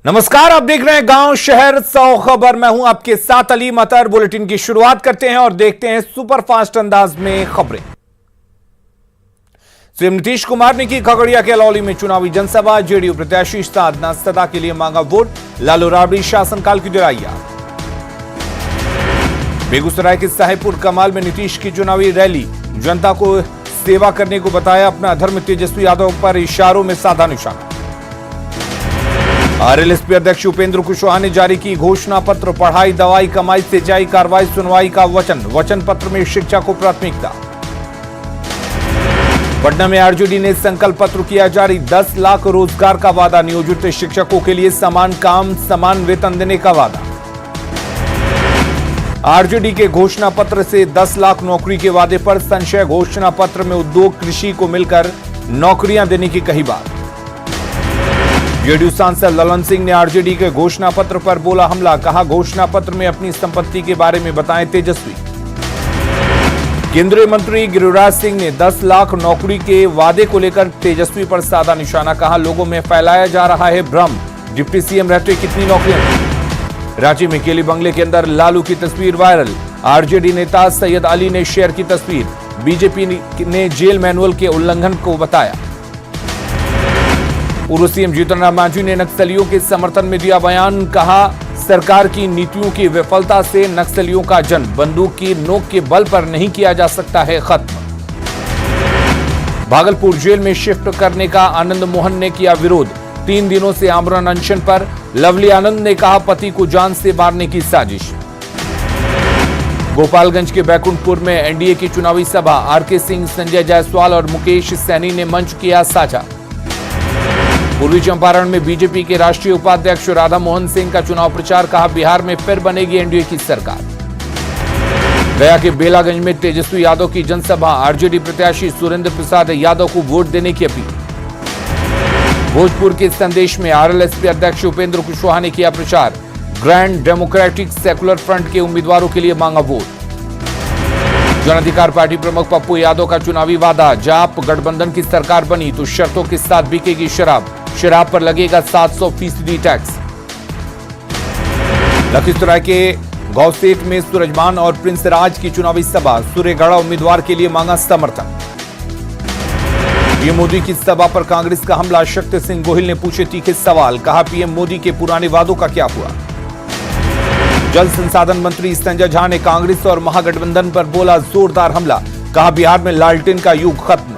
नमस्कार, आप देख रहे हैं गांव शहर 100 खबर। मैं हूं आपके साथ अली मतर। बुलेटिन की शुरुआत करते हैं और देखते हैं सुपरफास्ट अंदाज में खबरें। सीएम नीतीश कुमार ने की खगड़िया के अलौली में चुनावी जनसभा। जेडीयू प्रत्याशी साधना सदा के लिए मांगा वोट। लालू राबड़ी शासनकाल की दोहराइया। बेगूसराय के साहेबपुर कमाल में नीतीश की चुनावी रैली। जनता को सेवा करने को बताया अपना धर्म। तेजस्वी यादव पर इशारों में साधा निशाना। आरएलएसपी अध्यक्ष उपेंद्र कुशवाहा ने जारी की घोषणा पत्र। पढ़ाई, दवाई, कमाई, सिंचाई, कार्रवाई, सुनवाई का वचन पत्र में शिक्षा को प्राथमिकता। पटना में आरजेडी ने संकल्प पत्र किया जारी। 10 लाख रोजगार का वादा। नियोजित शिक्षकों के लिए समान काम समान वेतन देने का वादा। आरजेडी के घोषणा पत्र से 10 लाख नौकरी के वादे पर संशय। घोषणा पत्र में उद्योग, कृषि को मिलकर नौकरियां देने की कही बात। जेडीयू सांसद ललन सिंह ने आरजेडी के घोषणा पत्र पर बोला हमला। कहा घोषणा पत्र में अपनी संपत्ति के बारे में बताएं तेजस्वी। केंद्रीय मंत्री गिरिराज सिंह ने 10 लाख नौकरी के वादे को लेकर तेजस्वी पर साधा निशाना। कहा लोगों में फैलाया जा रहा है भ्रम। डिप्टी सीएम रहते कितनी नौकरियां थी। रांची में केली बंगले के अंदर लालू की तस्वीर वायरल। आरजेडी नेता सैयद अली ने शेयर की तस्वीर। बीजेपी ने जेल मैनुअल के उल्लंघन को बताया। पूर्व सीएम जीतन राम मांझी ने नक्सलियों के समर्थन में दिया बयान। कहा सरकार की नीतियों की विफलता से नक्सलियों का जन्म बंदूक की नोक के बल पर नहीं किया जा सकता है खत्म। भागलपुर जेल में शिफ्ट करने का आनंद मोहन ने किया विरोध। 3 दिनों से आमरण अनशन पर। लवली आनंद ने कहा पति को जान से मारने की साजिश। गोपालगंज के बैकुंठपुर में एनडीए की चुनावी सभा। आरके सिंह, संजय जायसवाल और मुकेश सैनी ने मंच किया साझा। पूर्वी चंपारण में बीजेपी के राष्ट्रीय उपाध्यक्ष राधा मोहन सिंह का चुनाव प्रचार। कहा बिहार में फिर बनेगी एनडीए की सरकार। गया के बेलागंज में तेजस्वी यादव की जनसभा। आरजेडी प्रत्याशी सुरेंद्र प्रसाद यादव को वोट देने की अपील। भोजपुर के संदेश में आरएलएसपी अध्यक्ष उपेंद्र कुशवाहा ने किया प्रचार। ग्रैंड डेमोक्रेटिक सेकुलर फ्रंट के उम्मीदवारों के लिए मांगा वोट। जन अधिकार पार्टी प्रमुख पप्पू यादव का चुनावी वादा। जाप गठबंधन की सरकार बनी तो शर्तों के साथ बिकेगी शराब। शराब पर लगेगा 700% टैक्स। लखीसराय के गौसेठ में सूरजमान और प्रिंस राज की चुनावी सभा। सूर्यगढ़ा उम्मीदवार के लिए मांगा समर्थन। पीएम मोदी की सभा पर कांग्रेस का हमला। शक्ति सिंह गोहिल ने पूछे तीखे सवाल। कहा पीएम मोदी के पुराने वादों का क्या हुआ। जल संसाधन मंत्री संजय झा ने कांग्रेस और महागठबंधन पर बोला जोरदार हमला। कहा बिहार में लालटेन का युग खत्म।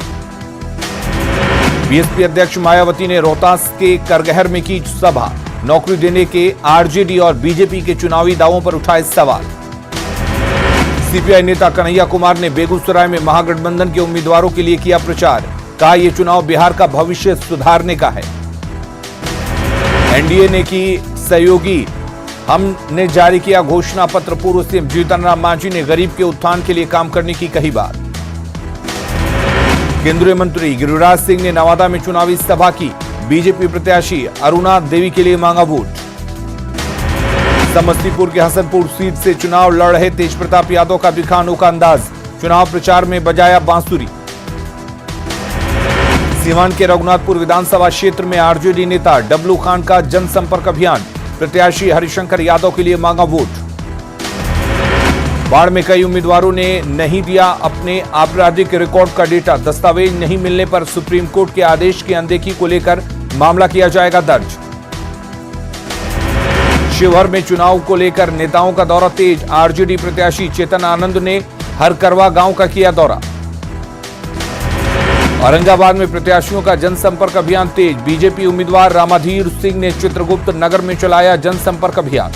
बीएसपी अध्यक्ष मायावती ने रोहतास के करगहर में की सभा। नौकरी देने के आरजेडी और बीजेपी के चुनावी दावों पर उठाए सवाल। सीपीआई नेता कन्हैया कुमार ने बेगूसराय में महागठबंधन के उम्मीदवारों के लिए किया प्रचार। कहा यह चुनाव बिहार का भविष्य सुधारने का है। एनडीए ने की सहयोगी। हमने जारी किया घोषणा पत्र। पूर्व सीएम जीतन राम मांझी ने गरीब के उत्थान के लिए काम करने की कही बात। केंद्रीय मंत्री गिरिराज सिंह ने नवादा में चुनावी सभा की। बीजेपी प्रत्याशी अरुणा देवी के लिए मांगा वोट। समस्तीपुर के हसनपुर सीट से चुनाव लड़ रहे तेज प्रताप यादव का दिखा अनोखा अंदाज। चुनाव प्रचार में बजाया बांसुरी। सीवान के रघुनाथपुर विधानसभा क्षेत्र में आरजेडी नेता डब्लू खान का जनसंपर्क अभियान। प्रत्याशी हरिशंकर यादव के लिए मांगा वोट। बाढ़ में कई उम्मीदवारों ने नहीं दिया अपने आपराधिक रिकॉर्ड का डेटा। दस्तावेज नहीं मिलने पर सुप्रीम कोर्ट के आदेश की अनदेखी को लेकर मामला किया जाएगा दर्ज। शिवहर में चुनाव को लेकर नेताओं का दौरा तेज। आरजेडी प्रत्याशी चेतन आनंद ने हरकरवा गांव का किया दौरा। औरंगाबाद में प्रत्याशियों का जनसंपर्क अभियान तेज। बीजेपी उम्मीदवार रामाधीर सिंह ने चित्रगुप्त नगर में चलाया जनसंपर्क अभियान।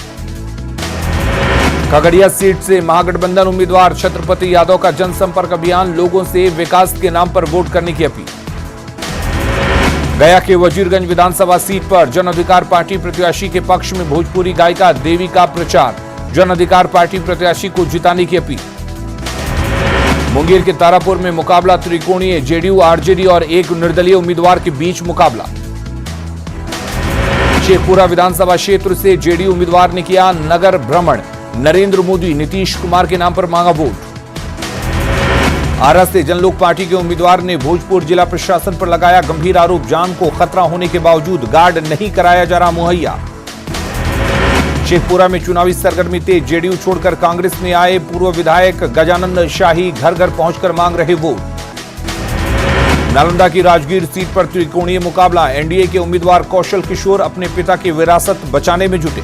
खगड़िया सीट से महागठबंधन उम्मीदवार छत्रपति यादव का जनसंपर्क अभियान। लोगों से विकास के नाम पर वोट करने की अपील। गया के वजीरगंज विधानसभा सीट पर जन अधिकार पार्टी प्रत्याशी के पक्ष में भोजपुरी गायिका देवी का प्रचार। जन अधिकार पार्टी प्रत्याशी को जिताने की अपील। मुंगेर के तारापुर में मुकाबला त्रिकोणीय। जेडीयू, आरजेडी और एक निर्दलीय उम्मीदवार के बीच मुकाबला। शेखपुरा विधानसभा क्षेत्र से जेडीयू उम्मीदवार ने किया नगर भ्रमण। नरेंद्र मोदी, नीतीश कुमार के नाम पर मांगा वोट। आरा से जनलोक पार्टी के उम्मीदवार ने भोजपुर जिला प्रशासन पर लगाया गंभीर आरोप। जान को खतरा होने के बावजूद गार्ड नहीं कराया जा रहा मुहैया। शेखपुरा में चुनावी सरगर्मी तेज, जेडीयू छोड़कर कांग्रेस में आए पूर्व विधायक गजानंद शाही घर घर पहुंचकर मांग रहे वोट। नालंदा की राजगीर सीट पर त्रिकोणीय मुकाबला, एनडीए के उम्मीदवार कौशल किशोर अपने पिता की विरासत बचाने में जुटे।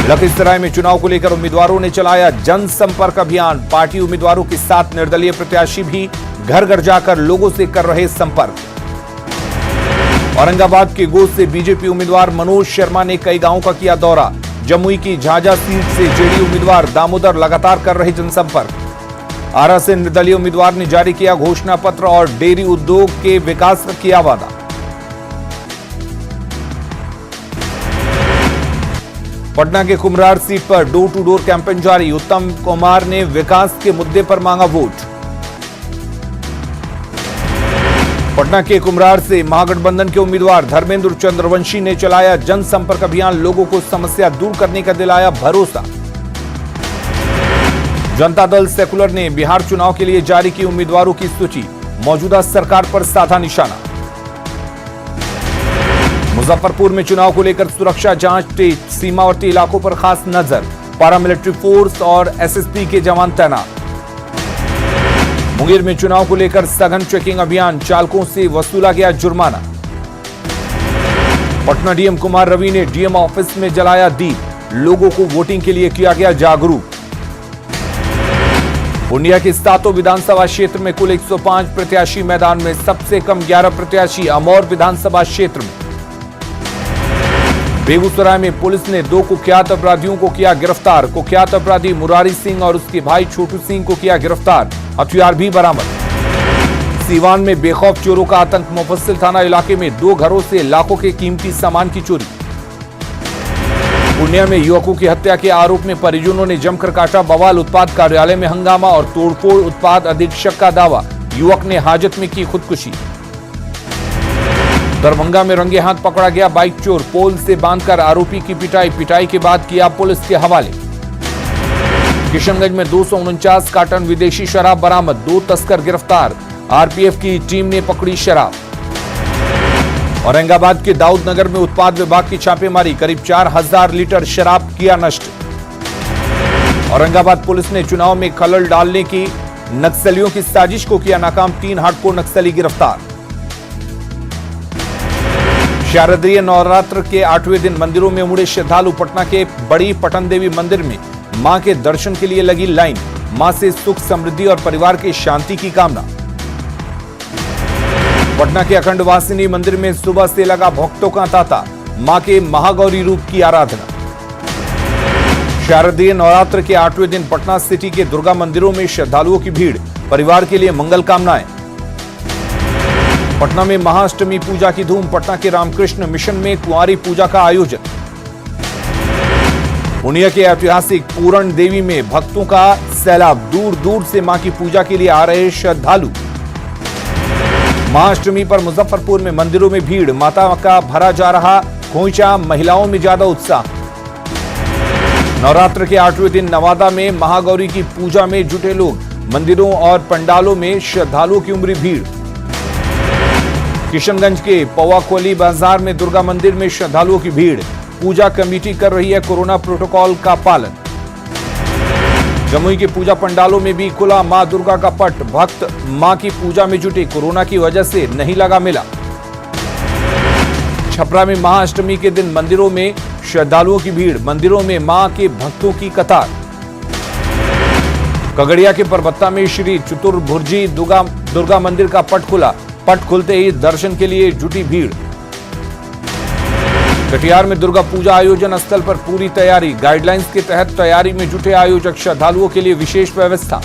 लखीसराय में चुनाव को लेकर उम्मीदवारों ने चलाया जनसंपर्क अभियान, पार्टी उम्मीदवारों के साथ निर्दलीय प्रत्याशी भी घर घर जाकर लोगों से कर रहे संपर्क। औरंगाबाद के गोद से बीजेपी उम्मीदवार मनोज शर्मा ने कई गांवों का किया दौरा। जमुई की झाझा सीट से जेडीयू उम्मीदवार दामोदर लगातार कर रहे जनसंपर्क। आरा से निर्दलीय उम्मीदवार ने जारी किया घोषणा पत्र और डेयरी उद्योग के विकास का किया वादा। पटना के कुम्हरार सीट पर डोर टू डोर कैंपेन जारी, उत्तम कुमार ने विकास के मुद्दे पर मांगा वोट। पटना के कुम्हरार से महागठबंधन के उम्मीदवार धर्मेंद्र चंद्रवंशी ने चलाया जनसंपर्क अभियान, लोगों को समस्या दूर करने का दिलाया भरोसा। जनता दल सेकुलर ने बिहार चुनाव के लिए जारी की उम्मीदवारों की सूची, मौजूदा सरकार पर साधा निशाना। मुजफ्फरपुर में चुनाव को लेकर सुरक्षा जांच तेज, सीमावर्ती इलाकों पर खास नजर, पैरामिलिट्री फोर्स और एसएसपी के जवान तैनात। मुंगेर में चुनाव को लेकर सघन चेकिंग अभियान, चालकों से वसूला गया जुर्माना। पटना डीएम कुमार रवि ने डीएम ऑफिस में जलाया दीप, लोगों को वोटिंग के लिए किया गया जागरूक। पूर्णिया के सातों विधानसभा क्षेत्र में कुल 105 प्रत्याशी मैदान में, सबसे कम 11 प्रत्याशी अमौर विधानसभा क्षेत्र में। बेगूसराय में पुलिस ने 2 कुख्यात अपराधियों को किया गिरफ्तार, कुख्यात अपराधी मुरारी सिंह और उसके भाई छोटू सिंह को किया गिरफ्तार, हथियार भी बरामद। सीवान में बेखौफ चोरों का आतंक, मुफस्सिल थाना इलाके में 2 घरों से लाखों के कीमती सामान की चोरी। पूर्णिया में युवकों की हत्या के आरोप में परिजनों ने जमकर काटा बवाल, उत्पाद कार्यालय में हंगामा और तोड़फोड़, उत्पाद अधीक्षक का दावा, युवक ने हाजत में की खुदकुशी। दरभंगा में रंगे हाथ पकड़ा गया बाइक चोर, पोल से बांधकर आरोपी की पिटाई, पिटाई के बाद किया पुलिस के हवाले। किशनगंज में 249 कार्टन विदेशी शराब बरामद, 2 तस्कर गिरफ्तार, आरपीएफ की टीम ने पकड़ी शराब। औरंगाबाद के दाऊदनगर में उत्पाद विभाग की छापेमारी, करीब 4000 लीटर शराब किया नष्ट। औरंगाबाद पुलिस ने चुनाव में खलल डालने की नक्सलियों की साजिश को किया नाकाम, 3 हार्डकोर नक्सली गिरफ्तार। शारदीय नवरात्र के 8वें दिन मंदिरों में उमड़े श्रद्धालु, पटना के बड़ी पटन देवी मंदिर में मां के दर्शन के लिए लगी लाइन, मां से सुख समृद्धि और परिवार की शांति की कामना। पटना के अखंड वासिनी मंदिर में सुबह से लगा भक्तों का तांता, मां के महागौरी रूप की आराधना। शारदीय नवरात्र के 8वें दिन पटना सिटी के दुर्गा मंदिरों में श्रद्धालुओं की भीड़, परिवार के लिए मंगल कामनाएं। पटना में महाअष्टमी पूजा की धूम, पटना के रामकृष्ण मिशन में कुंवारी पूजा का आयोजन। पूर्णिया के ऐतिहासिक पूरण देवी में भक्तों का सैलाब, दूर दूर से मां की पूजा के लिए आ रहे श्रद्धालु। महाअष्टमी पर मुजफ्फरपुर में मंदिरों में भीड़, माता का भरा जा रहा खोइचा, महिलाओं में ज्यादा उत्साह। नवरात्र के 8वें दिन नवादा में महागौरी की पूजा में जुटे लोग, मंदिरों और पंडालों में श्रद्धालुओं की उमड़ी भीड़। किशनगंज के पवाकोली बाजार में दुर्गा मंदिर में श्रद्धालुओं की भीड़, पूजा कमेटी कर रही है कोरोना प्रोटोकॉल का पालन। जमुई के पूजा पंडालों में भी खुला मां दुर्गा का पट, भक्त मां की पूजा में जुटे, कोरोना की वजह से नहीं लगा मेला। छपरा में महाअष्टमी के दिन मंदिरों में श्रद्धालुओं की भीड़, मंदिरों में मां के भक्तों की कतार। कगड़िया के परबत्ता में श्री चतुर्भुजी दुर्गा मंदिर का पट खुला, पट खुलते ही दर्शन के लिए जुटी भीड़। कटिहार में दुर्गा पूजा आयोजन स्थल पर पूरी तैयारी, गाइडलाइंस के तहत तैयारी में जुटे आयोजक, श्रद्धालुओं के लिए विशेष व्यवस्था।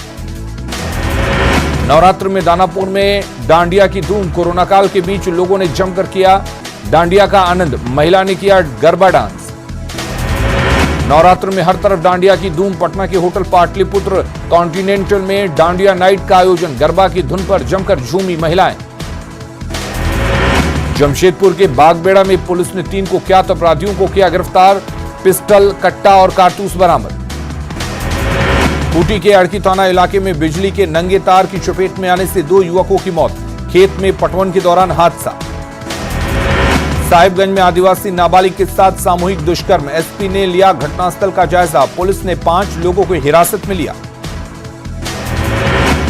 नवरात्र में दानापुर में डांडिया की धूम, कोरोना काल के बीच लोगों ने जमकर किया डांडिया का आनंद, महिला ने किया गरबा डांस। नवरात्र में हर तरफ डांडिया की धूम, पटना के होटल पाटलिपुत्र कॉन्टिनेंटल में डांडिया नाइट का आयोजन, गरबा की धुन पर जमकर झूमी महिलाएं। जमशेदपुर के बागबेड़ा में पुलिस ने 3 कुख्यात अपराधियों को किया गिरफ्तार, पिस्टल, कट्टा और कारतूस बरामद। खूंटी के अड़की थाना इलाके में बिजली के नंगे तार की चपेट में आने से 2 युवकों की मौत, खेत में पटवन के दौरान हादसा। साहिबगंज में आदिवासी नाबालिग के साथ सामूहिक दुष्कर्म, एसपी ने लिया घटनास्थल का जायजा, पुलिस ने 5 लोगों को हिरासत में लिया।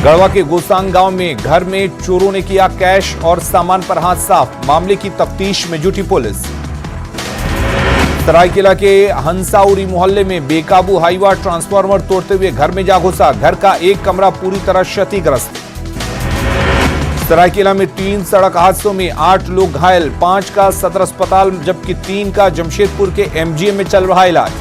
गढ़वा के गोसांग गांव में घर में चोरों ने किया कैश और सामान पर हाथ साफ, मामले की तफ्तीश में जुटी पुलिस। सरायकेला के हंसाउरी मोहल्ले में बेकाबू हाईवा ट्रांसफार्मर तोड़ते हुए घर में जा घुसा, घर का एक कमरा पूरी तरह क्षतिग्रस्त। सरायकेला में 3 सड़क हादसों में 8 लोग घायल, 5 का सदर अस्पताल जबकि 3 का जमशेदपुर के एमजीएम में चल रहा इलाज।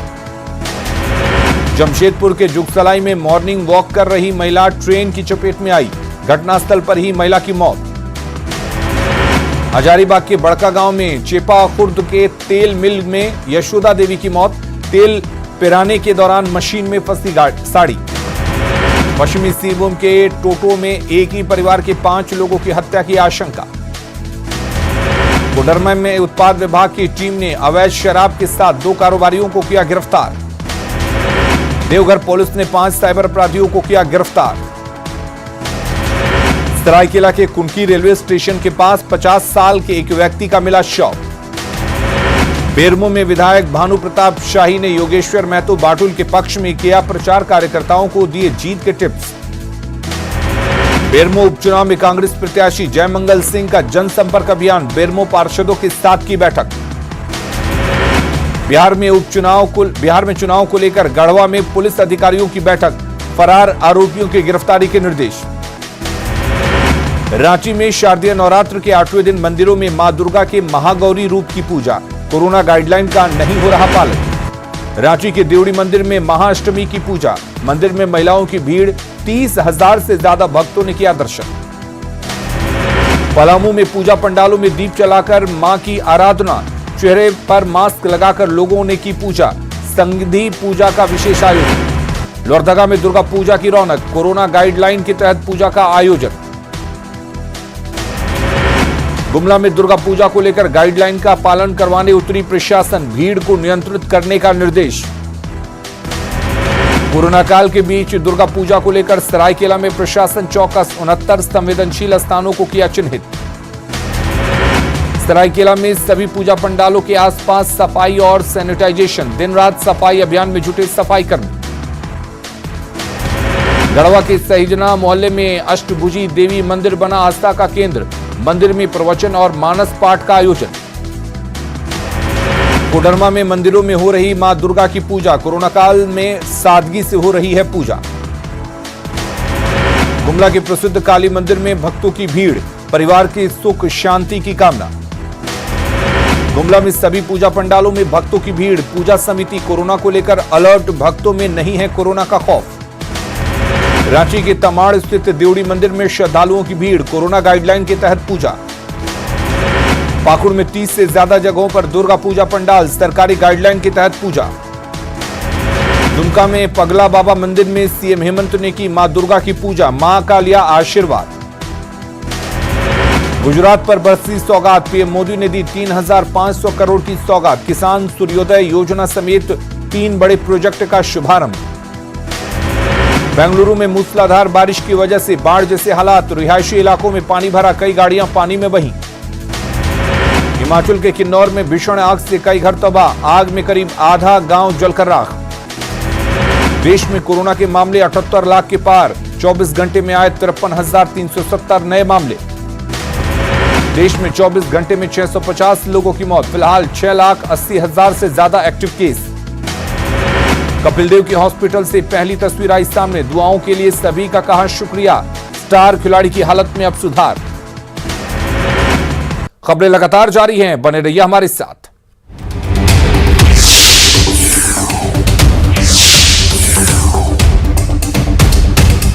जमशेदपुर के जुगसलाई में मॉर्निंग वॉक कर रही महिला ट्रेन की चपेट में आई, घटनास्थल पर ही महिला की मौत। हजारीबाग के बड़का गांव में चेपा खुर्द के तेल मिल में यशोदा देवी की मौत, तेल पिराने के दौरान मशीन में फंसी साड़ी। पश्चिमी सिंहभूम के टोटो में एक ही परिवार के 5 लोगों की हत्या की आशंका। कोडरमा में उत्पाद विभाग की टीम ने अवैध शराब के साथ 2 कारोबारियों को किया गिरफ्तार। देवघर पुलिस ने 5 साइबर अपराधियों को किया गिरफ्तार। सरायकेला के कुनकी रेलवे स्टेशन के पास 50 साल के एक व्यक्ति का मिला शव। बेरमो में विधायक भानु प्रताप शाही ने योगेश्वर महतो बाटुल के पक्ष में किया प्रचार, कार्यकर्ताओं को दिए जीत के टिप्स। बेरमो उपचुनाव में कांग्रेस प्रत्याशी जयमंगल सिंह का जनसंपर्क अभियान, बेरमो पार्षदों के साथ की बैठक। बिहार में चुनाव को लेकर गढ़वा में पुलिस अधिकारियों की बैठक, फरार आरोपियों की गिरफ्तारी के निर्देश। रांची में शारदीय नवरात्र के 8वें दिन मंदिरों में मां दुर्गा के महागौरी रूप की पूजा, कोरोना गाइडलाइन का नहीं हो रहा पालन। रांची के देवड़ी मंदिर में महाअष्टमी की पूजा, मंदिर में महिलाओं की भीड़, 30,000 से ज्यादा भक्तों ने किया दर्शन। पलामू में पूजा पंडालों में दीप जलाकर मां की आराधना, चेहरे पर मास्क लगाकर लोगों ने की पूजा, संधि पूजा का विशेष आयोजन। लोहरदगा में दुर्गा पूजा की रौनक, कोरोना गाइडलाइन के तहत पूजा का आयोजन। गुमला में दुर्गा पूजा को लेकर गाइडलाइन का पालन करवाने उतरी प्रशासन, भीड़ को नियंत्रित करने का निर्देश। कोरोना काल के बीच दुर्गा पूजा को लेकर सरायकेला में प्रशासन चौकस, 69 संवेदनशील स्थानों को किया चिन्हित। सरायकेला में सभी पूजा पंडालों के आसपास सफाई और सैनिटाइजेशन, दिन रात सफाई अभियान में जुटे सफाई कर्मी। गढ़वा के सहिजना मोहल्ले में अष्टभुजी देवी मंदिर बना आस्था का केंद्र, मंदिर में प्रवचन और मानस पाठ का आयोजन। कोडरमा में मंदिरों में हो रही मां दुर्गा की पूजा, कोरोना काल में सादगी से हो रही है पूजा। गुमला के प्रसिद्ध काली मंदिर में भक्तों की भीड़, परिवार की सुख शांति की कामना। गुमला में सभी पूजा पंडालों में भक्तों की भीड़, पूजा समिति कोरोना को लेकर अलर्ट, भक्तों में नहीं है कोरोना का खौफ। रांची के तमाड़ स्थित देवड़ी मंदिर में श्रद्धालुओं की भीड़, कोरोना गाइडलाइन के तहत पूजा। पाकुड़ में 30 से ज्यादा जगहों पर दुर्गा पूजा पंडाल, सरकारी गाइडलाइन के तहत पूजा। दुमका में पगला बाबा मंदिर में सीएम हेमंत ने की मां दुर्गा की पूजा, मां का लिया आशीर्वाद। गुजरात पर बरसी सौगात, पीएम मोदी ने दी 3,500 करोड़ की सौगात, किसान सूर्योदय योजना समेत 3 बड़े प्रोजेक्ट का शुभारंभ। बेंगलुरु में मूसलाधार बारिश की वजह से बाढ़ जैसे हालात, रिहायशी इलाकों में पानी भरा, कई गाड़ियां पानी में बहीं। हिमाचल के किन्नौर में भीषण आग से कई घर तबाह, आग में करीब आधा गांव जलकर राख। देश में कोरोना के मामले 78 लाख के पार, 24 घंटे में आए 53,370 नए मामले। देश में 24 घंटे में 650 लोगों की मौत, फिलहाल 6,80,000 से ज्यादा एक्टिव केस। कपिल देव के हॉस्पिटल से पहली तस्वीर आई सामने, दुआओं के लिए सभी का कहा शुक्रिया, स्टार खिलाड़ी की हालत में अब सुधार। खबरें लगातार जारी हैं, बने रहिए हमारे साथ।